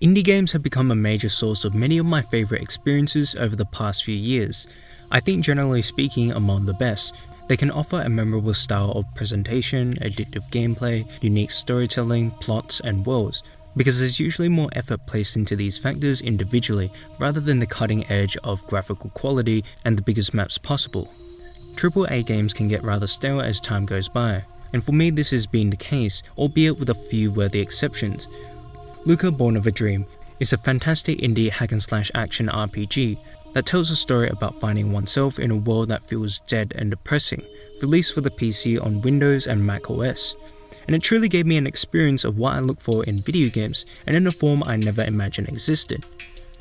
Indie games have become a major source of many of my favourite experiences over the past few years. I think generally speaking among the best. They can offer a memorable style of presentation, addictive gameplay, unique storytelling, plots and worlds, because there's usually more effort placed into these factors individually rather than the cutting edge of graphical quality and the biggest maps possible. AAA games can get rather stale as time goes by, and for me this has been the case, albeit with a few worthy exceptions. Lucah Born of a Dream is a fantastic indie hack-and-slash action RPG that tells a story about finding oneself in a world that feels dead and depressing, released for the PC on Windows and macOS. And it truly gave me an experience of what I look for in video games and in a form I never imagined existed.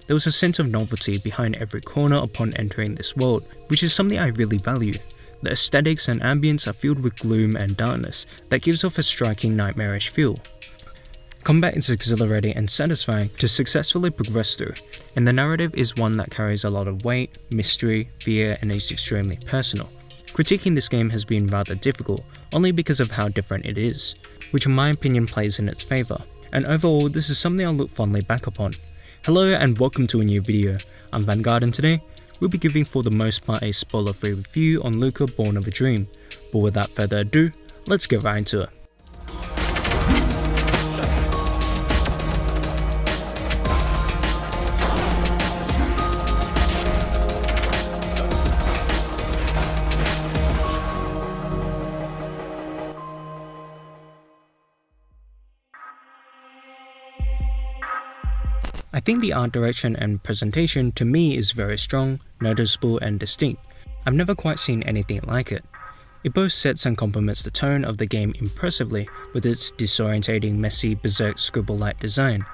There was a sense of novelty behind every corner upon entering this world, which is something I really value. The aesthetics and ambience are filled with gloom and darkness that gives off a striking nightmarish feel. Combat is exhilarating and satisfying to successfully progress through, and the narrative is one that carries a lot of weight, mystery, fear, and is extremely personal. Critiquing this game has been rather difficult, only because of how different it is, which in my opinion plays in its favour, and overall this is something I'll look fondly back upon. Hello and welcome to a new video. I'm Vanguard and today, we'll be giving for the most part a spoiler-free review on Lucah Born of a Dream, but without further ado, let's get right into it. I think the art direction and presentation to me is very strong, noticeable and distinct. I've never quite seen anything like it. It both sets and complements the tone of the game impressively with its disorientating, messy, berserk scribble-like design.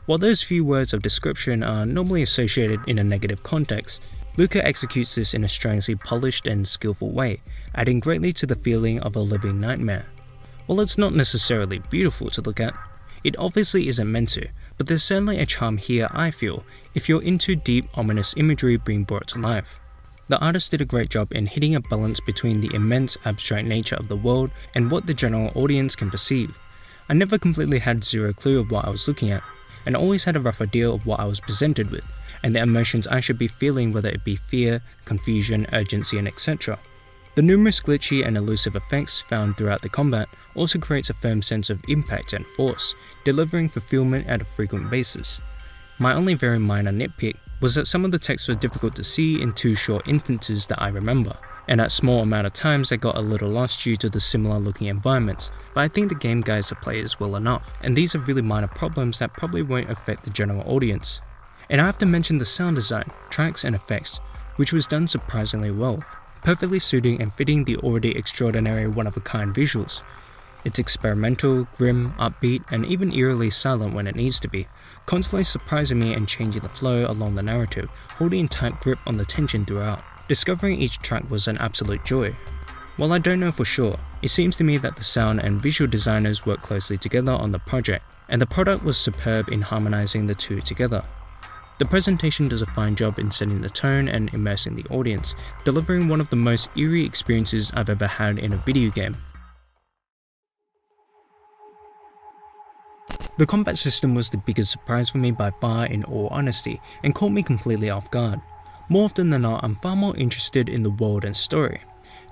While those few words of description are normally associated in a negative context, Lucah executes this in a strangely polished and skillful way, adding greatly to the feeling of a living nightmare. While it's not necessarily beautiful to look at, it obviously isn't meant to, but there's certainly a charm here I feel, if you're into deep, ominous imagery being brought to life. The artist did a great job in hitting a balance between the immense abstract nature of the world and what the general audience can perceive. I never completely had zero clue of what I was looking at, and always had a rough idea of what I was presented with, and the emotions I should be feeling, whether it be fear, confusion, urgency and etc. The numerous glitchy and elusive effects found throughout the combat also creates a firm sense of impact and force, delivering fulfillment at a frequent basis. My only very minor nitpick was that some of the text were difficult to see in two short instances that I remember, and at small amount of times I got a little lost due to the similar looking environments, but I think the game guides the players well enough, and these are really minor problems that probably won't affect the general audience. And I have to mention the sound design, tracks and effects, which was done surprisingly well, perfectly suiting and fitting the already extraordinary one-of-a-kind visuals. It's experimental, grim, upbeat, and even eerily silent when it needs to be, constantly surprising me and changing the flow along the narrative, holding a tight grip on the tension throughout. Discovering each track was an absolute joy. While I don't know for sure, it seems to me that the sound and visual designers worked closely together on the project, and the product was superb in harmonizing the two together. The presentation does a fine job in setting the tone and immersing the audience, delivering one of the most eerie experiences I've ever had in a video game. The combat system was the biggest surprise for me by far in all honesty, and caught me completely off guard. More often than not, I'm far more interested in the world and story.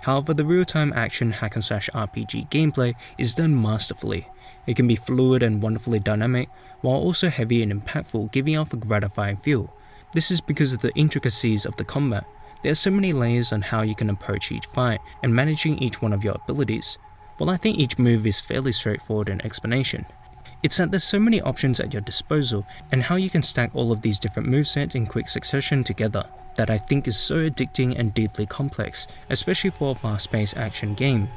However, the real-time action hack-and-slash RPG gameplay is done masterfully. It can be fluid and wonderfully dynamic, while also heavy and impactful, giving off a gratifying feel. This is because of the intricacies of the combat. There are so many layers on how you can approach each fight and managing each one of your abilities, while I think each move is fairly straightforward in explanation. It's that there's so many options at your disposal, and how you can stack all of these different movesets in quick succession together, that I think is so addicting and deeply complex, especially for a fast-paced action game.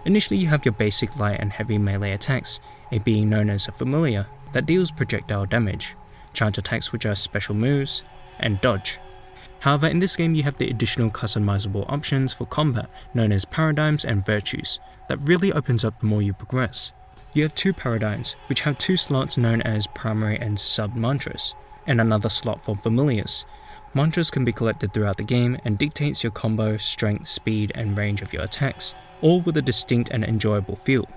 Initially you have your basic light and heavy melee attacks, a being known as a familiar, that deals projectile damage, charge attacks which are special moves, and dodge. However, in this game you have the additional customizable options for combat known as paradigms and virtues, that really opens up the more you progress. You have two paradigms, which have two slots known as primary and sub-mantras, and another slot for familiars. Mantras can be collected throughout the game and dictates your combo, strength, speed and range of your attacks, all with a distinct and enjoyable feel.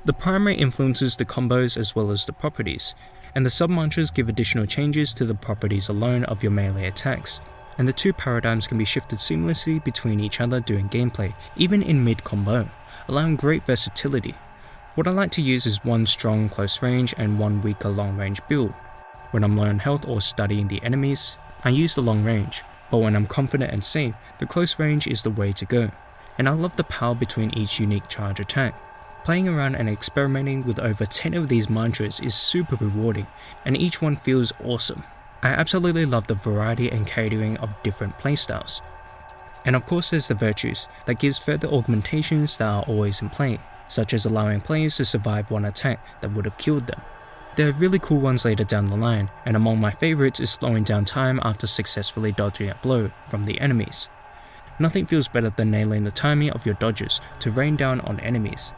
The primary influences the combos as well as the properties, and the sub-mantras give additional changes to the properties alone of your melee attacks, and the two paradigms can be shifted seamlessly between each other during gameplay, even in mid-combo, allowing great versatility. What I like to use is one strong close range and one weaker long range build. When I'm low on health or studying the enemies, I use the long range, but when I'm confident and safe, the close range is the way to go, and I love the power between each unique charge attack. Playing around and experimenting with over 10 of these mantras is super rewarding, and each one feels awesome. I absolutely love the variety and catering of different playstyles. And of course there's the virtues, that gives further augmentations that are always in play, such as allowing players to survive one attack that would have killed them. There are really cool ones later down the line, and among my favorites is slowing down time after successfully dodging a blow from the enemies. Nothing feels better than nailing the timing of your dodges to rain down on enemies.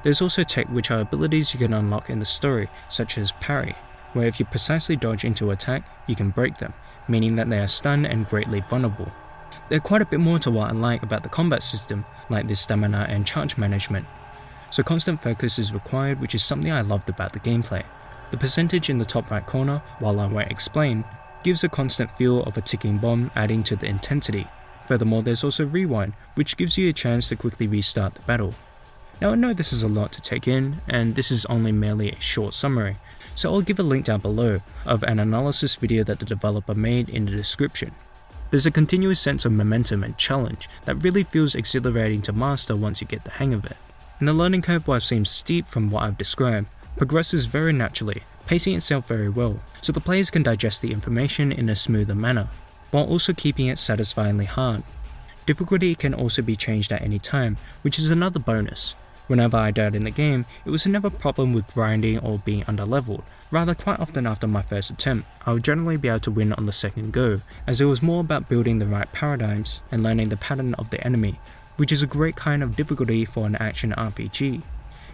There's also tech, which are abilities you can unlock in the story, such as parry, where if you precisely dodge into attack, you can break them, meaning that they are stunned and greatly vulnerable. There's quite a bit more to what I like about the combat system, like the stamina and charge management. So constant focus is required, which is something I loved about the gameplay. The percentage in the top right corner, while I won't explain, gives a constant feel of a ticking bomb, adding to the intensity. Furthermore, there's also rewind, which gives you a chance to quickly restart the battle. Now I know this is a lot to take in, and this is only merely a short summary, so I'll give a link down below of an analysis video that the developer made in the description. There's a continuous sense of momentum and challenge that really feels exhilarating to master once you get the hang of it. And the learning curve, while seems steep from what I've described, progresses very naturally, pacing itself very well, so the players can digest the information in a smoother manner, while also keeping it satisfyingly hard. Difficulty can also be changed at any time, which is another bonus. Whenever I died in the game, it was never a problem with grinding or being underleveled. Rather, quite often after my first attempt, I would generally be able to win on the second go, as it was more about building the right paradigms and learning the pattern of the enemy, which is a great kind of difficulty for an action RPG.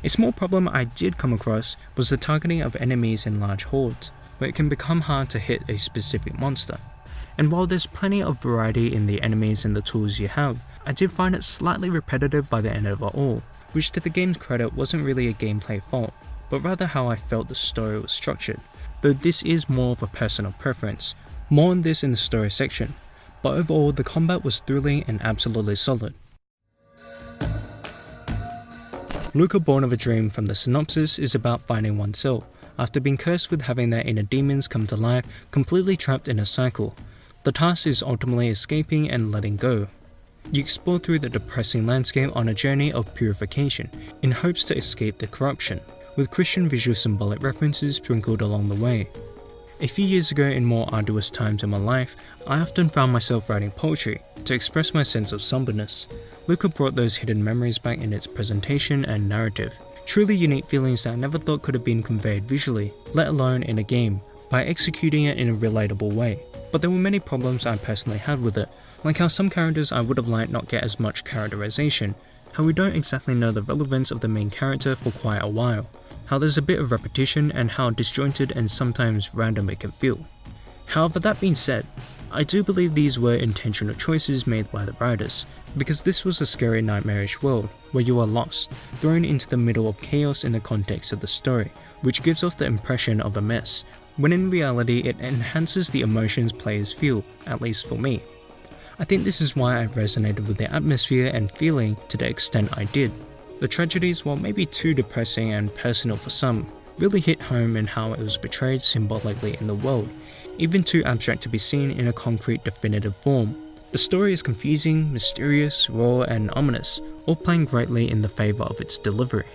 A small problem I did come across was the targeting of enemies in large hordes, where it can become hard to hit a specific monster. And while there's plenty of variety in the enemies and the tools you have, I did find it slightly repetitive by the end of it all, which to the game's credit wasn't really a gameplay fault, but rather how I felt the story was structured, though this is more of a personal preference. More on this in the story section, but overall the combat was thrilling and absolutely solid. Lucah, Born of a Dream from the synopsis is about finding oneself, after being cursed with having their inner demons come to life, completely trapped in a cycle. The task is ultimately escaping and letting go. You explore through the depressing landscape on a journey of purification, in hopes to escape the corruption, with Christian visual symbolic references sprinkled along the way. A few years ago, in more arduous times in my life, I often found myself writing poetry to express my sense of somberness. Lucah brought those hidden memories back in its presentation and narrative. Truly unique feelings that I never thought could have been conveyed visually, let alone in a game, by executing it in a relatable way. But there were many problems I personally had with it, like how some characters I would have liked not get as much characterization, how we don't exactly know the relevance of the main character for quite a while, how there's a bit of repetition and how disjointed and sometimes random it can feel. However, that being said, I do believe these were intentional choices made by the writers, because this was a scary nightmarish world where you are lost, thrown into the middle of chaos in the context of the story, which gives off the impression of a mess, when in reality it enhances the emotions players feel, at least for me. I think this is why I resonated with the atmosphere and feeling to the extent I did. The tragedies, while maybe too depressing and personal for some, really hit home in how it was portrayed symbolically in the world, even too abstract to be seen in a concrete definitive form. The story is confusing, mysterious, raw and ominous, all playing greatly in the favour of its delivery.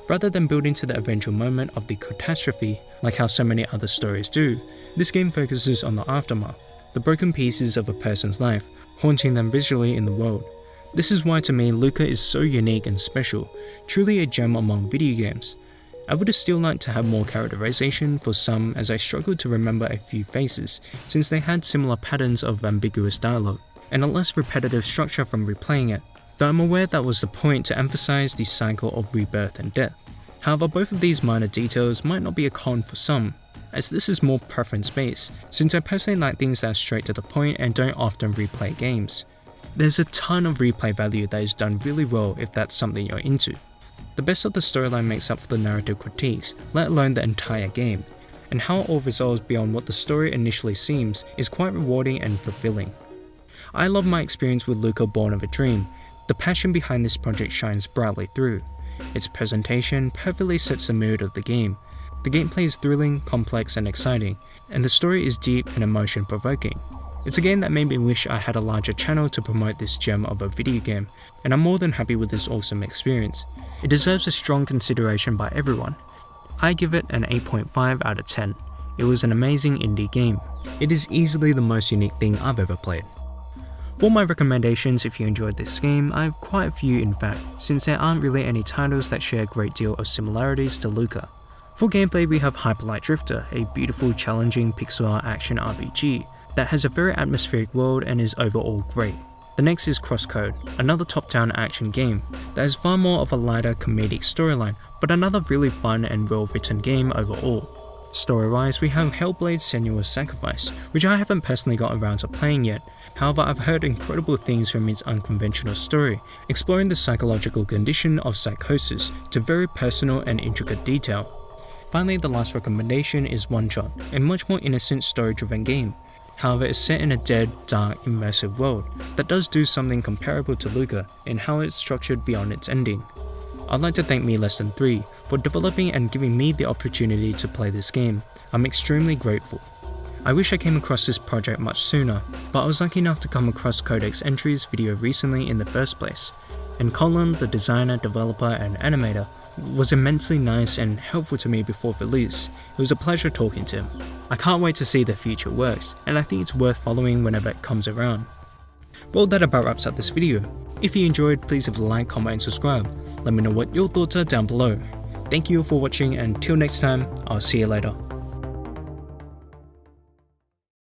Rather than building to the eventual moment of the catastrophe, like how so many other stories do, this game focuses on the aftermath, the broken pieces of a person's life, haunting them visually in the world. This is why to me Lucah is so unique and special, truly a gem among video games. I would have still liked to have more characterization for some, as I struggled to remember a few faces, since they had similar patterns of ambiguous dialogue, and a less repetitive structure from replaying it, though I'm aware that was the point to emphasize the cycle of rebirth and death. However, both of these minor details might not be a con for some, as this is more preference based, since I personally like things that are straight to the point and don't often replay games. There's a ton of replay value that is done really well if that's something you're into. The best of the storyline makes up for the narrative critiques, let alone the entire game, and how it all resolves beyond what the story initially seems is quite rewarding and fulfilling. I love my experience with Lucah Born of a Dream. The passion behind this project shines brightly through. Its presentation perfectly sets the mood of the game. The gameplay is thrilling, complex and exciting, and the story is deep and emotion-provoking. It's a game that made me wish I had a larger channel to promote this gem of a video game, and I'm more than happy with this awesome experience. It deserves a strong consideration by everyone. I give it an 8.5 out of 10. It was an amazing indie game. It is easily the most unique thing I've ever played. For my recommendations, if you enjoyed this game, I have quite a few in fact, since there aren't really any titles that share a great deal of similarities to Lucah. For gameplay, we have Hyper Light Drifter, a beautiful, challenging pixel art action RPG that has a very atmospheric world and is overall great. The next is Crosscode, another top-down action game that has far more of a lighter comedic storyline, but another really fun and well-written game overall. Story-wise, we have Hellblade's Senua's Sacrifice, which I haven't personally got around to playing yet. However, I've heard incredible things from its unconventional story, exploring the psychological condition of psychosis to very personal and intricate detail. Finally, the last recommendation is One Shot, a much more innocent story-driven game. However, it's set in a dead, dark, immersive world that does do something comparable to Lucah in how it's structured beyond its ending. I'd like to thank Me Less Than 3 for developing and giving me the opportunity to play this game. I'm extremely grateful. I wish I came across this project much sooner, but I was lucky enough to come across Codex Entry's video recently in the first place, and Colin, the designer, developer and animator, was immensely nice and helpful to me before release. It was a pleasure talking to him. I can't wait to see their future works, and I think it's worth following whenever it comes around. Well, that about wraps up this video. If you enjoyed, please leave a like, comment and subscribe. Let me know what your thoughts are down below. Thank you all for watching, and till next time, I'll see you later.